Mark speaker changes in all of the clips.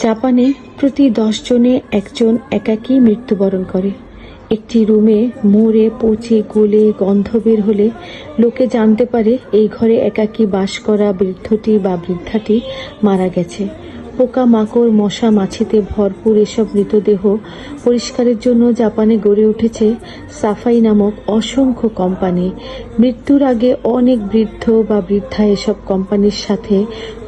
Speaker 1: জাপানে প্রতি 10 জনে একজন একাকী মৃত্যুবরণ করে। একটি রুমে মরে পচে গলে গন্ধ বের হলে লোকে জানতে পারে এই ঘরে একাকী বাস করা বৃদ্ধটি বা বৃদ্ধাটি মারা গেছে। পোকা মাকড় মশা মাছিতে ভরপুর এসব মৃতদেহ পরিষ্কারের জন্য জাপানে গড়ে উঠেছে সাফাই নামক অসংখ্য কোম্পানি। মৃত্যুর আগে অনেক বৃদ্ধ বা বৃদ্ধা এসব কোম্পানির সাথে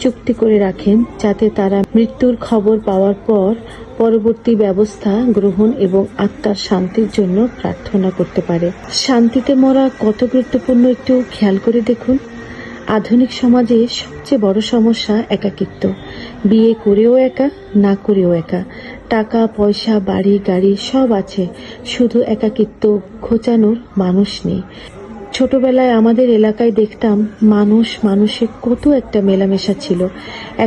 Speaker 1: চুক্তি করে রাখেন, যাতে তারা মৃত্যুর খবর পাওয়ার পর পরবর্তী ব্যবস্থা গ্রহণ এবং আত্মার শান্তির জন্য প্রার্থনা করতে পারে। শান্তিতে মরা কত গুরুত্বপূর্ণ একটু খেয়াল করে দেখুন। আধুনিক সমাজে সবচেয়ে বড় সমস্যা একাকিত্ব। বিয়ে করেও একা, না করেও একা। টাকা পয়সা বাড়ি গাড়ি সব আছে, শুধু একাকিত্ব ঘোচানোর মানুষ নেই। ছোটবেলায় আমাদের এলাকায় দেখতাম মানুষে কত একটা মেলামেশা ছিল,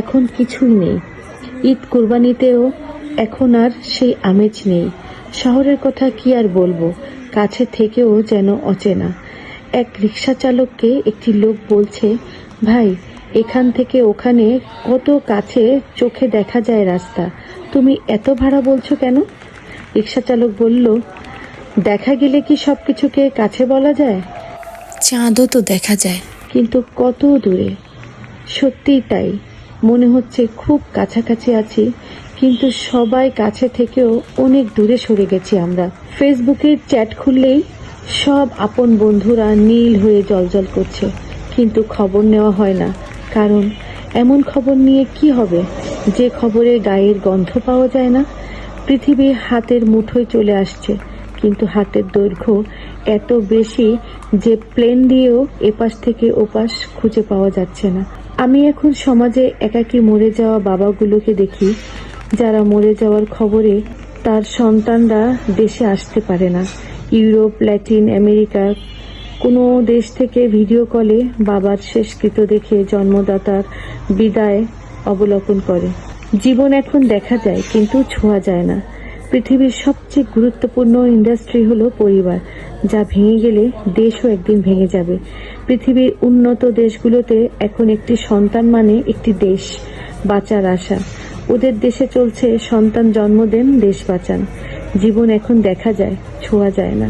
Speaker 1: এখন কিছুই নেই। ঈদ কুরবানিতেও এখন আর সেই আমেজ নেই। শহরের কথা কি আর বলবো, কাছে থেকেও যেন অচেনা। এক রিক্সা চালককে একটি লোক বলছে, ভাই এখান থেকে ওখানে কত কাছে চোখে দেখা যায় রাস্তা, তুমি এত ভাড়া বলছো কেন? রিক্সা চালক বলল, দেখা গেলে কি সবকিছুকে কাছে বলা যায়?
Speaker 2: চাঁদও তো দেখা যায়,
Speaker 1: কিন্তু কত দূরে। সত্যিই তাই, মনে হচ্ছে খুব কাছাকাছি আছি, কিন্তু সবাই কাছে থেকেও অনেক দূরে সরে গেছি আমরা। ফেসবুকে চ্যাট খুললেই সব আপন বন্ধুরা নীল হয়ে জ্বলজ্বল করছে, কিন্তু খবর নেওয়া হয় না। কারণ এমন খবর নিয়ে কি হবে যে খবরে গায়ের গন্ধ পাওয়া যায় না? পৃথিবী হাতের মুঠোয় চলে আসছে, কিন্তু হাতের দৈর্ঘ্য এত বেশি যে প্লেন দিয়েও এপাশ থেকে ওপাশ খুঁজে পাওয়া যাচ্ছে না। আমি এখন সমাজে একাকী মরে যাওয়া বাবাগুলোকে দেখি, যারা মরে যাওয়ার খবরে তার সন্তানরা দেশে আসতে পারে না। ইউরোপ, ল্যাটিন আমেরিকার কোনো দেশ থেকে ভিডিও কলে বাবার শেষকৃত্য দেখে জন্মদাতার বিদায় অবলোকন করে। জীবন এখন দেখা যায় কিন্তু ছোঁয়া যায় না। পৃথিবীর সবচেয়ে গুরুত্বপূর্ণ ইন্ডাস্ট্রি হলো পরিবার, যা ভেঙে গেলে দেশও একদিন ভেঙে যাবে। পৃথিবীর উন্নত দেশগুলোতে এখন একটি সন্তান মানে একটি দেশ বাঁচার আশা। ওদের দেশে চলছে সন্তান জন্ম দেন, দেশ বাঁচান। জীবন এখন দেখা যায়, ছোঁয়া যায় না।